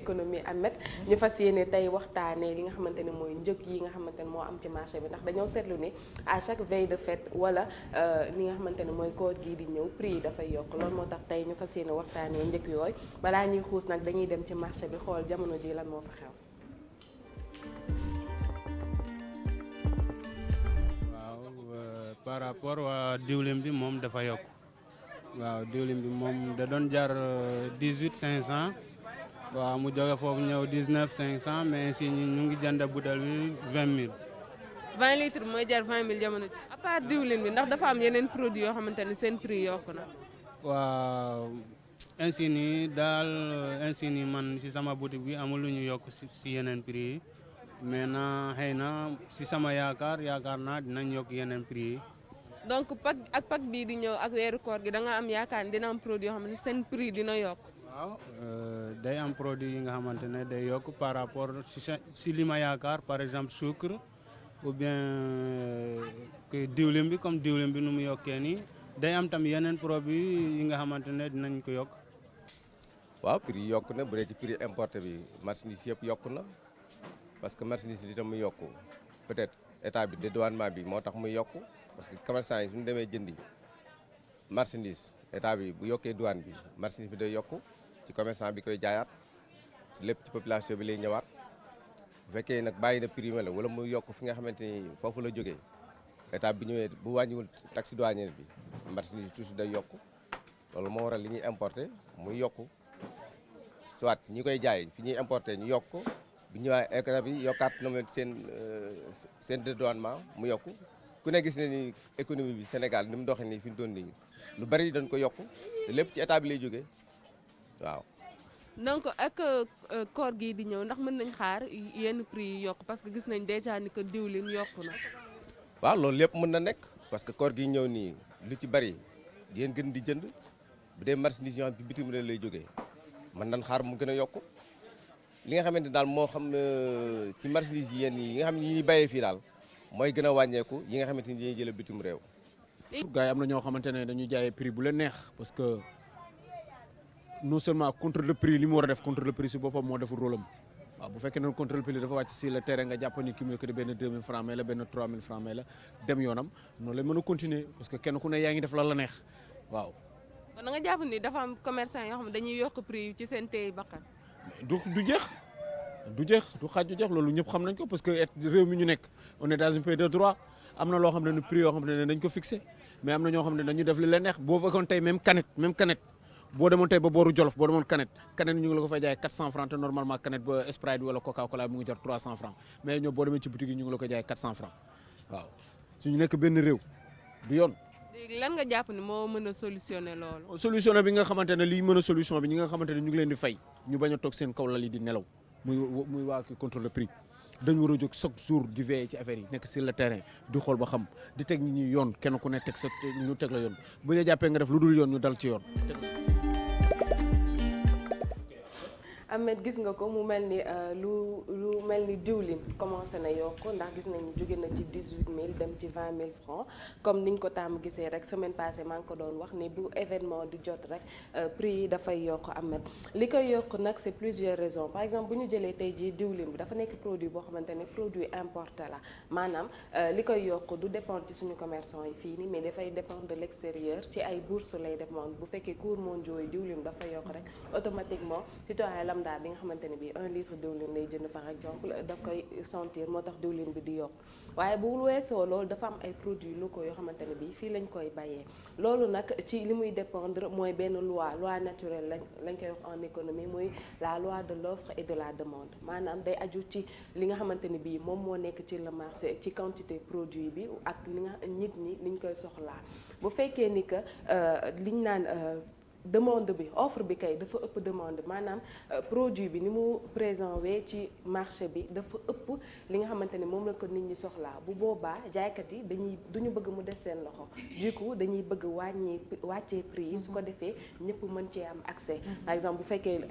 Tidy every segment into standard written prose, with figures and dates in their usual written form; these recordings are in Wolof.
économie Ahmed ñu fas yéene tey waxtaanee li nga xamante ne mooy njëg yi nga xamante ne moo am ci marché bi ndax dañoo seetlu ni à chaque veille de fête wala li nga xamante ne mooy koor gii di ñëw prix yi dafay yokk loolu moo tax tey ñu fas yéene waxtaanee njëg yooyu balaa ñuy xuus nag dañuy dem ci marché bi xool jamono ji lan moo fa xew. Par rapport waa diwlin bi moom dafa yokk waaw diwlin bi moom da doon jar 18 500 waaw mu jóge foofu ñëw 19 500 mais si ñu ngi jënd butéel bi 20 000. 20 litres mooy jar 20 000 jamono ji à part diwlin bi ndax dafa am yeneen produit yoo xamante ne seen prix yokku na. waaw ainsi nii man si sama boutique bi amul lu ñu yokk si yeneen prix yi mais xëy na si sama yaakaar naa dinañ yokk yeneen prix yi. donc pack bii di ñëw ak weeru koor gi da nga am yaakaar ni dina am produit yoo xam ne seen prix dina yokk. waaw day am produit yi nga xamante ne day yokk par rapport si li ma yaakaar par exemple sucre ou bien que diwlin bi comme diwlin bi nu mu yokkee nii day am tam yeneen produit yi nga xamante ne dinañ ko yokk. waaw prix yi yokk na bu dee ci prix importé bi marchandise yëpp yokk na parce que marchandise li tam muy yokku peut-être état bi dédouanement bi moo tax muy yokku parce que commerçant yi suñu demee jëndi marchandise état bi bu yokkee douane bi marchandise bi day yokku ci commerçant bi koy jaayaat lépp ci population bi lay ñëwaat bu fekkee nag bàyyi na prix la wala muy yokk fi nga xamante ni foofu la jógee état bi ñëwee bu wàññiwul taxe douanière bi marchandise toujours day yokku loolu moo waral li ñuy importé muy yokku soit ñi koy jaay fi ñuy importé ñu yokk bu ñëwaat état bi yokkaat na leen seen dédouanement mu yokku ku ne gis ne ni économie bi Sénégal ni mu doxee nii fi mu doon nii lu bari dañ ko yokku te lépp ci état bi lay jógee waaw. donc ak koor gii di ñëw ndax mën nañ xaar yenn prix yi yokk parce que gis nañ déjà ni que diwlin yokku na. waaw loolu lépp mën na nekk parce que koor gi ñëw nii lu ci bari yéen gën di jënd bu dee marchandise yoo xam bi bitim réew lay jógee mën nañ xaar mu gën a yokku li nga xamante daal moo xam ci marchandise yi yenn yi nga xam ne yi ñuy bàyyee fii daal mooy gën a wàññeeku yi nga xamante ni dañuy jëlee bitim réew. gars yi am na ñoo xamante ne dañuy jaayee prix bu leen neex parce que non seulement contrôle le prix li mu war a def contrôle le prix si boppam moo deful rôle am waaw bu fekkee ne contrôle prix dafa wàcc si le terrain nga jàpp ni ki mu yëkkati benn 2000 francs may la benn 3000 francs may la dem yoonam noonu la mën a continuer parce que kenn ku ne yaa ngi def lan la neex waaw. kon da nga jàpp ni dafa am commerçant yoo xam ne dañuy yokk prix ci seen téy bakkan. du jeex du xaaj du jeex loolu ñëpp xam nañ ko parce que réew mi ñu nekk on est dans un pays de droit am na loo xam ne prix yoo xam ne dañ ko fixé mais am na ñoo xam ne dañu def li leen neex boo fekkoon tey même canette boo demoon tey ba booru Jolof boo demoon canette ñu ngi la ko fay jaay 400 francs te normalement canette ba Sprite wala Coca Cola mu ngi jar 300 francs mais ñoom boo demee ci boutique yi ñu ngi la ko jaay 400 francs waaw suñu nekk benn réew du yoon. léegi lan nga jàpp ni moo mën a solutionner loolu. solution bi nga xamante ne lii mën a solution bi ñi nga xamante ne ñu ngi leen di fay ñu bañ a toog seen kaw lal yi di nelaw muy waa ki contrôle prix dañ war a jóg chaque jour di veiller ci affaire yi nekk sur le terrain di xool ba xam di teg ñi ñuy yoon kenn ku ne teg sa ñu teg la yoon bu ñu jàppee nga def lu dul yoon ñu dal ci yoon. Ahmed gis nga ko mu mel ni lu mel ni diwlin commencé na yokk ndax gis nañu jóge na ci 18000 dem ci 20000 francs comme niñ ko tàmm gisee rek semaine passée maa ngi ko doon wax ni bu événement di jot rek prix yi dafay yokk Ahmed li koy yokk nag c'est plusieurs raisons par exemple bu ñu jëlee tey jii diwlin bi dafa nekk produit boo xamante ne produit importé la maanaam li koy yokk du dépendre ci suñu commerçant yi fii nii mais dafay dépendre de l'extérieur ci ay bourse lay dépendre bu fekkee cours mondiaux yi diwlin dafay yokk rek automatiquement citoyen lambda bi nga xamante ne bii 1 litre diwlin lay jënd par exemple daf koy sentir moo tax diwlin bi di yokk waaye bu weesoo loolu dafa am ay produits locaux yoo xamante ne bii fii lañ koy bayee loolu nag ci li muy dépendre mooy benn loi naturelle lañ koy wax en économie muy la loi de l'offre et de la demande maanaam day aju ci li nga xamante ne bii moom moo nekk ci le marché ci quantité produit bi ak li nga nit ñi liñ koy soxlaa bu fekkee ni que liñ naan demande bi offre bi kay dafa ëpp demande maanaam produit bi ni mu présent wee ci marché bi dafa ëpp li nga xamante ne moom la ko nit ñi soxlaa bu boobaa jaaykat yi duñu bëgg mu des seen loxo du coup dañuy bëgg wàccee prix yi su ko defee ñëpp mën cee am accès par exemple bu fekkee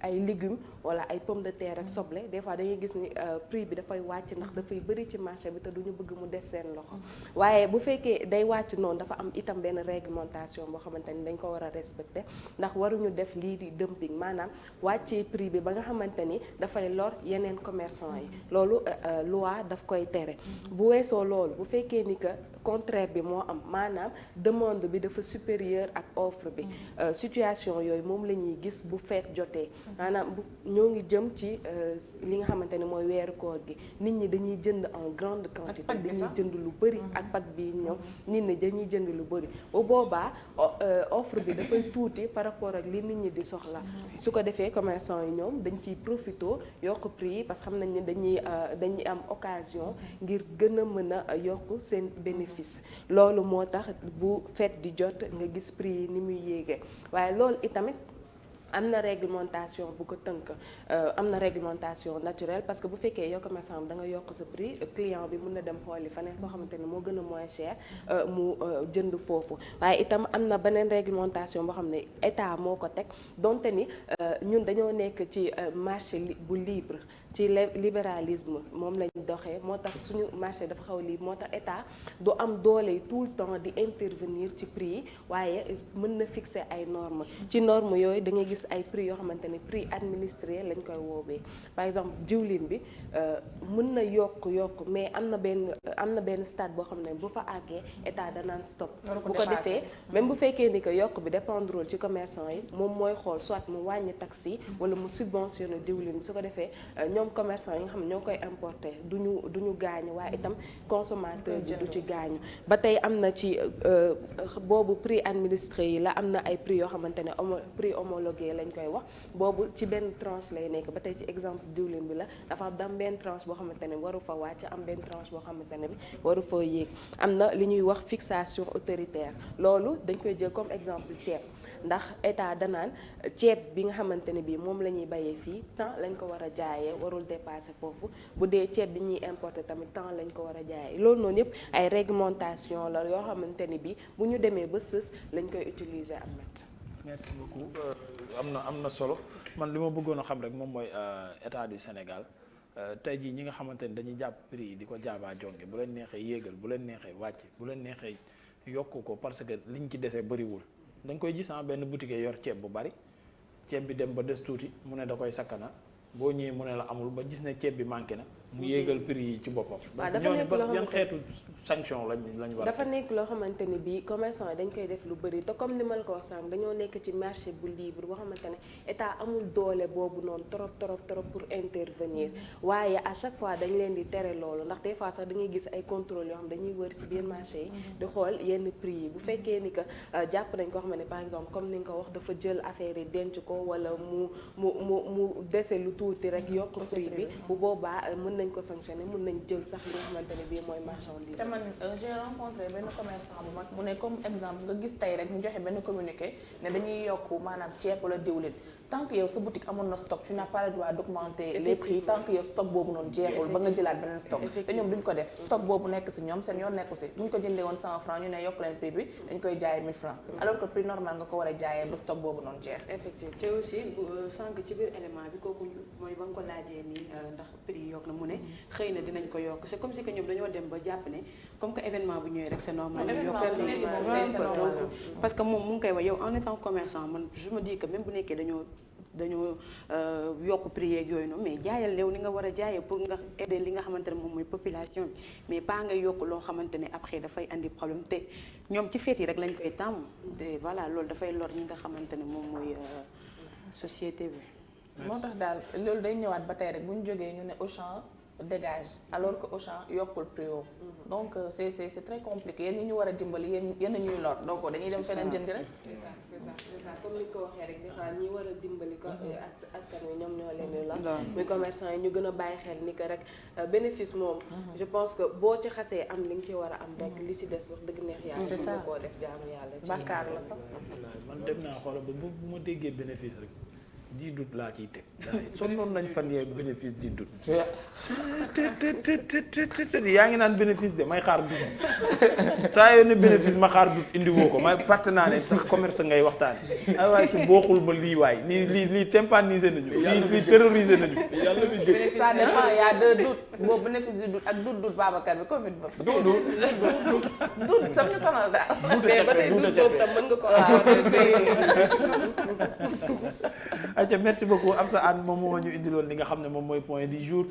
ay légumes wala ay pommes de terre ak soble des fois dañuy gis ni prix bi dafay wàcc ndax dafay bëri ci marché bi te duñu bëgg mu des seen loxo waaye bu fekkee day wàcc noonu dafa am itam benn réglementation boo xamante ni dañ ko war a respecter respecté ndax waruñu def lii di dumping maanaam wàccee prix bi ba nga xamante ni dafay lor yeneen commerçant yi loolu loi daf koy tere bu weesoo loolu bu fekkee ni que contraire bi moo am maanaam demande bi dafa supérieur ak offre bi situation yooyu moom la ñuy gis bu feet jotee maanaam bu ñoo ngi jëm ci li nga xamante ne mooy weeru koor gi nit ñi dañuy jënd en grande quantité dañuy jënd lu bëri ak pack bi ñëw nit ñi dañuy jënd lu bëri bu boobaa offre bi dafay tuuti par rapport ak li nit ñi di soxla su ko defee commerçant yi ñoom dañ ciy profito yokk prix yi parce que xam nañ ne dañuy am occasion ngir gën a mën a yokk seen bénéfice loolu moo tax bu fête di jot nga gis prix yi ni muy yéegee waaye loolu itamit am na réglementation bu ko tënk am na réglementation naturelle parce que bu fekkee yow commerçant bi da nga yokk sa prix client bi mun na dem xooli faneen foo xamante ne moo gën a moins cher mu jënd foofu waaye itam am na beneen réglementation boo xam ne état moo ko teg donte ni ñun dañoo nekk ci marché bu libre ci libéralisme moom lañ doxee moo tax suñu marché dafa xaw libre moo tax état du am doole tout le temps di intervenir ci prix yi waaye mën na fixer ay normes ci normes yooyu da ngay gis ay prix yoo xamante ne prix administré lañ koy woowee par exemple diwlin bi mën na yokk mais am na benn stade boo xam ne bu fa àggee état danaan stop bu ko defee même bu fekkee ni que yokk bi dépendrul ci commerçant yi moom mooy xool soit mu wàññi taxe yi wala mu subventionné diwlin bi su ko defee ñoom commerçant yi nga xam ne ñoo koy importer duñu gaañu waaye itam consommateur bi du ci gaañu ba tey am na ci boobu prix administré yi la am na ay prix yoo xamante ne prix homologué lañ koy wax boobu ci benn tranche lay nekk ba tey ci exemple diwlin bi la dafa am benn tranche boo xamante ne waru fa wàcc am benn tranche boo xamante ne bi waru fa yéeg am na li ñuy wax fixation autoritaire loolu dañ koy jël comme exemple ceeb ndax état danaan ceeb bi nga xamante ne bii moom la ñuy bayee fii temps lañ ko war a jaayee warul dépasser foofu bu dee ceeb bi ñuy importer tamit temps lañ ko war a jaayee loolu noonu yëpp ay réglementation la yoo xamante ne bii bu ñu demee ba sës lañ koy utiliser am mat merci beaucoup am na solo man li ma bëggoon a xam rek moom mooy état du Sénégal tey jii ñi nga xamante ni dañuy jàpp prix yi di ko jaabaa jonge bu leen neexee yéegal bu leen neexee wàcc bu leen neexee yokk ko parce que liñ ci desee bëriwul dañ koy gis benn boutique yor ceeb bu bari ceeb bi dem ba des tuuti mu ne da koy sakkana boo ñëwee mu ne la amul ba gis ne ceeb bi manqué na mu yéegal prix yi ci boppam. waaw dafa nekk loo xamante yan xeetu sanction lañ war a dafa nekk loo xamante ni bii commerçant yi dañ koy def lu bëri te comme ni ma la ko wax sànq dañoo nekk ci marché bu libre boo xamante ne état amul doole boobu noonu trop pour intervenir waaye à chaque fois dañ leen di tere loolu ndax des fois sax da ngay gis ay contrôle yoo xam dañuy wër ci biir marché yi di xool yenn prix yi bu fekkee ni que jàpp nañ ko xam ne par exemple comme ni nga ko wax dafa jël affaire yi denc ko wala mu dese lu tuuti rek yokk prix bi bu boobaa mën nañ ko sanctionner mën nañ jël sax li nga xamante ne bii mooy marchandise. te man j'ai rencontré benn commerçant bu mag mu ne comme exemple nga gis tey rek ñu joxe benn communiqué ne dañuy yokk maanaam ceeb wala diwlin tant que yow sa boutique amoon na stock tu n'as pas le droit d'augmenter les prix tant que yow stock boobu noonu jeexul ba nga jëlaat beneen stock te ñoom duñ ko def stock boobu nekk si ñoom seen yoon nekku si buñ ko jëndee woon 100 francs ñu ne yokk leen prix bi dañ koy jaayee 1000 francs alors que prix normal nga ko war a jaayee ba stock boobu noonu jeex. effectivement te aussi sànq ci biir élément bi kooku mooy ba nga ko laajee nii ndax prix yokk na mu ne xëy na dinañ ko yokk c'est comme si que ñoom dañoo dem ba jàpp ne comme que événement bu ñëwee rek c'est normal ñu yokk donc parce que moom mu ngi koy wax yow en étant commerçant man je me dis que même bu nekkee dañoo yokk prix yeeg yooyu noonu mais jaayal leew ni nga war a jaayee pour nga aider li nga xamante ne moom mooy population bi mais pas nga yokk loo xamante ne après dafay andi problème te ñoom ci fête yi rek lañ koy tàmm te voilà loolu dafay lor ñi nga xamante ne moom mooy société bi. moo tax daal loolu day ñëwaat ba tey rek bu ñu jógee ñu ne Auchan dégage alors que Auchan yokkul prix woo donc c'est très compliqué yéen ñi ñu war a dimbali yéen ñuy lor donc dañuy dem feneen jëndi rek. c'est ça comme ni ko waxee rek des fois ñi war a dimbali ko askan wi ñoom ñoo leen di lor muy commerçant yi ñu gën a bàyyi xel ni que rek bénéfice moom je pense que boo ci xasee am li nga ci war a am rek li si des wax dëgg neex yàlla c'est ça koo def jaamu yàlla bàkkaar la sax man dem naa xoolal ba bu ma déggee bénéfice rek 10 doute laa ciy teg. sonnoon nañ fan yee bénéfice 10 doute. yaa ngi naan bénéfice de may xaar doute saa yoo ne bénéfice ma xaar doute indi woo ko may fàtte naa ne sax commerce ngay waxtaane ay waay fi booxul ma lii waay lii tympanisé nañu lii terrorisé nañu. ça dépend y a 2 doutes boobu bénéfice du doute ak doute Babacar bi Covid ba. doute sam ñu sonal daal. mais ba tey doute boobu tam mën nga ko acca merci beaucoup Absa Anne moom moo ñu indiloon li nga xam ne moom mooy point du jour.